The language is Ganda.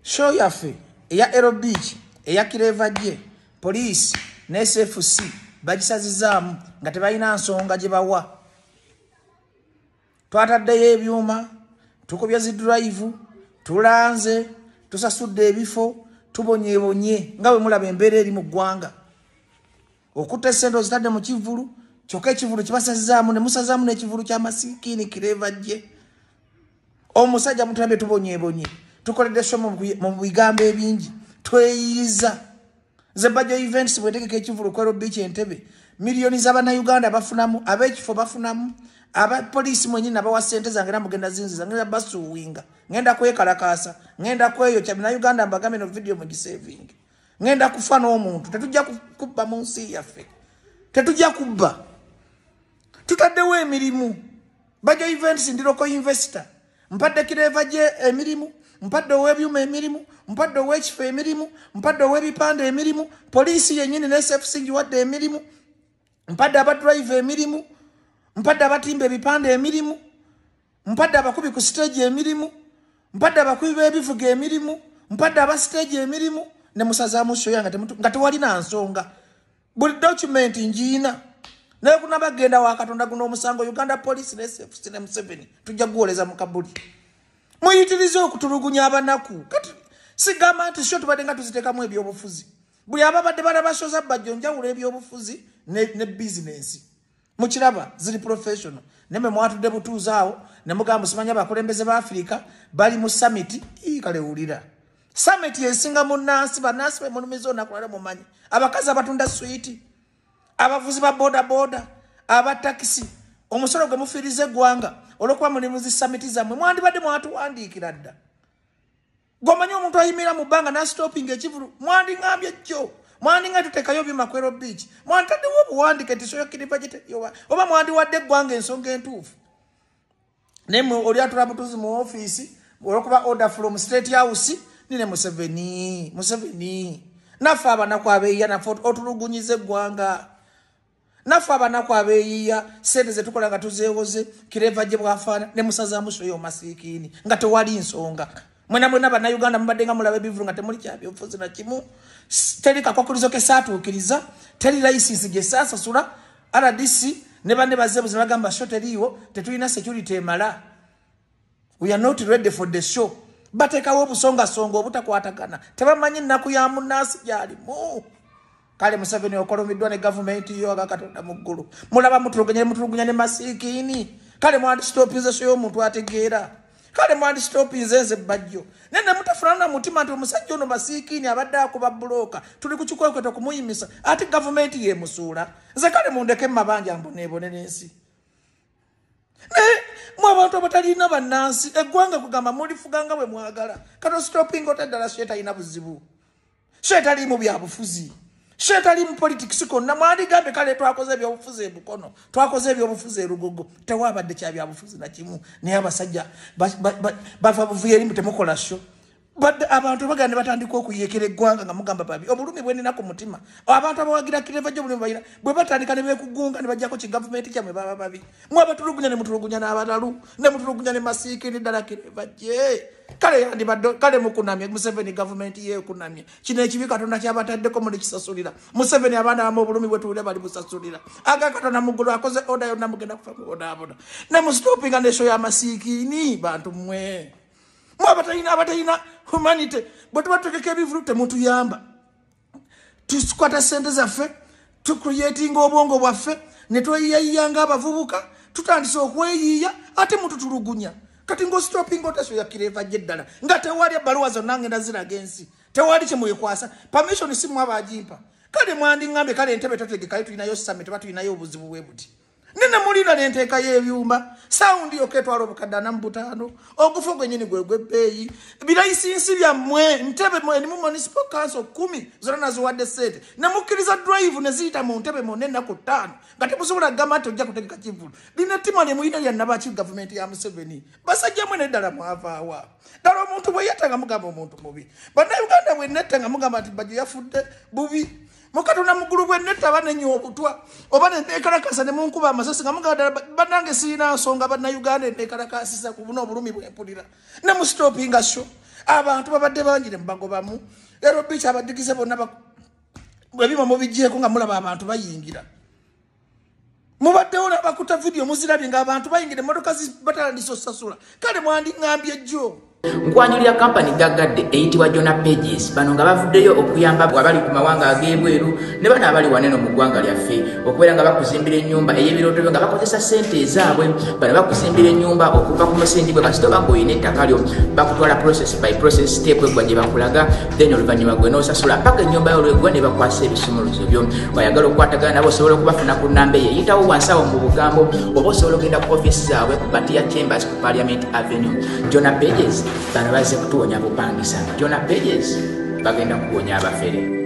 show yaffe eya Ero Beach eya Kirevaje police ne SFC bagisazizaamu nga tebalina nsonga gye bawa. Twataddeyo ebyuma tukubya zi drive tulanze tusasudde ebifo tubonyebonye nga bwe mulaba embeera eri mu ggwanga. Okutta sente zitadde mu kivulu kyokka ekivulu kibasazizaamu ne musazaamu n'ekivulu ky'amasikiini Kirevaje. Omusajja mutulabye tubonyebonye tukoledde show mu bigambo ebingi tweyiza Zebajo events bwetegeka ekivulu ku Ero Beach Entebbe milioni z'Abannayuganda bafunamu ab'ekifo bafunamu aba police mwenye nabawa sente zange namugenda zinziza ngenda basuwinga ngenda kwekalakasa ngenda kweyo kya Uganda mbagambe no video mu saving ngenda kufa n'omuntu tetujja kubba mu nsi yaffe tetujja kubba tutaddewo emirimu Bajo events ndiroko investor mpadde Kirevaje emirimu mpadde ow'ebyuma emirimu mpadde ow'ekifo emirimu mpadde ow'ebipande emirimu poliisi yennyini ne SFC ngiwadde emirimu mpadde abadrive emirimu mpadde abatimba ebipande emirimu mpadde abakubi ku stage emirimu mpadde abakubi b'ebivuga emirimu mpadde aba stage emirimu ne musazaamu show yange nga tewalina nsonga buli document ngiina naye kunabagenda wa Katonda guno omusango Uganda Police ne SFC ne Museveni tujja kuwoleza mu kabuli. Muyitirize okutulugunya abanaku kati sigamba nti sho tubadde nga tuziteekamu ebyobufuzi buli ababadde balabashoza bajjo njawulo ebyobufuzi ne business mukiraba ziri professional nemme mwatudde butuuzaawo ne mugamba simanya abakulembeze ba Africa bali mu summit kale wulira summit yesinga munnansi bannansi bemunumiza onakulala mumanyi abakazi abatunda sweeti abavuzi ba boda aba taxi omusolo gwe mufiirize eggwanga olwokuba muli muzi summit zammwe mwandibadde mwatuwandiikira dda gomanyi omuntu ayimira mu bbanga nastopinga ekivulu mwandiŋambye jjo mwandinga tuteekayo byuma ku Ero Beach mwantaddewo obuwandike ti show Kirevaje oba mwandiwadde eggwanga ensonga entuufu naye oli atula butuzi mu ofiisi olwokuba order from State House nine Museveni naffe abanaku abeeyiya naffe otulugunyiza eggwanga naffe abanaku abeeyiya sente ze tukola nga tuzeewoze Kirevaje bwafaana ne musazaamu show y'omasiikiini nga tewali nsonga mwena Bannayuganda mubadde nga mulaba ebivulu nga temuli kyabyobufuzi na kimu teri kakwakkulizo ke saatuukiriza teri license gye saasasula RDC ne banne bazeebuzi bagamba show teriiwo tetulina security emala we are not ready for the show bateekawo obusongasonga obutakwatagana tebamanyi nnaku ya munnansi gyalimu kale Museveni okolomiddwa ne gavumenti yo agakatonda mu ggulu mulaba mutulugunya ne masiikiini kale mwandistopinze show y'omuntu ategeera kale mwandi stopinze nze bajjo nene mutafulana mutima nti omusajja ono masiikiini abadde akuba buloka tuli ku kikwekweto kumuyimisa ate gavumenti yemusuula nze kale mundeke mabanja mbonebone n'ensi mu abantu abatalina bannansi eggwanga kugamba mulifuganga bwe mwagala kati stopinga otaddala sho etalina buzibu sho etali mu byabufuzi sho etali mu politics konna mwandigambe kale twakoze ebyobufuzi ebukono twakoze ebyobufuzi erugogo tewabadde kya byabufuzi na kimu naye abasajja bava buvuye erimu temukola sho badde abantu bagande batandika okuyeekera eggwanga nga mugamba babi obulumi bwenina ku mutima abantu abawagira Kirevaje obulumi bayira bwe batandika ne beekugunga ne bajjako ki gavumenti kyamwe baba babi mwe abatulugunya ne mutulugunya n'abalalu ne mutulugunya ne masiikiini ddala Kirevaje kale yandibadde kale mukunamye Museveni gavumenti yeekunamye kino ekibi Katonda kyabataddeko muli kisasulira Museveni abaana bamu obulumi bwe tuwulira bali busasulira aga Katonda mu ggulu akoze oda yonna mugenda kufa mubodaboda ne mustopinga ne show y'amasiikiini bantu mmwe abatalina humanity bwe tuba tutegeka ebivulu temutuyamba tukwata sente zaffe tucreatinga obwongo bwaffe ne tweyiyayiyanga abavubuka tutandise okweyiiya ate mututulugunya kati ng'ostopinga otasho ya Kirevaje ddala nga tewali ebbaluwa zonna ngenda ziraga ensi tewali kyemwekwasa permission si mwaba agimpa kale mwandiŋŋambye kale Entebbe totegekayo tulinayo summit tuba tulinayo obuzibu bwe buti nene mulina nenteekayo ebyuma saundi oketwala obukadde 45 ogufa gwennyini gwebbeeyi birayisinsi byammwe Entebbe erimu municipal council 10 zonna naziwadde sente ne mukkiriza drive ne ziyita mu Entebbe mu ennaku 5 nga temusobola kugamba nti ojja kutegeka kivulu lina ttima lye muyina lya nabaki gavumenti ya Museveni basajja mwe neddala mwavaawa ddala omuntu bwe yatta nga mugamba omuntu mubi Bannayuganda bwe netta nga mugamba nti Bajo yafudde bubi Mukatona mugulu bwe netta banenyo obutwa oba nekalakasa ne munkuba amasasi nga muganda banange sirina nsonga Bannayuganda nekalakasisa ku buno obulumi bwe mpulira ne mustopinga show abantu babadde banjire mbagobamu ero bicha abadigize bonna bwebima mubijjeko nga mulaba abantu bayingira mubadde olaba kuta video muzirabi nga abantu bayingira motoka batalandiso sasula kale mwandi ngambye jjo Nkwanjulira company gagadde eyitibwa Jona Pages bano nga bavuddeyo okuyamba abali ku mawanga ag'ebweru ne bano abali waneno mu ggwanga lyaffe okubeera nga bakuzimbira ennyumba ey'ebirooto nga bakozesa ssente ezaabwe bano bakuzimbira ennyumba okuva ku musingi gwe kasito bagoyina ettaka lyo bakutwala process by process step egwa gye bakulaga then oluvannyuma gwe n'osasula paka ennyumba y'olwegwa ne bakwasa ebisumuluzo byo bayagala okukwatagana nabo osobola okubafuna ku nnamba eyo eyitawo wansi awo mu bugambo oba osobola ogenda ku offisi zaabwe ku Batia Chambers ku Parliament Avenue. Jona Pages bano bazze kutuwonya bupangisa. Jona Pages bagenda kuwonya abafere.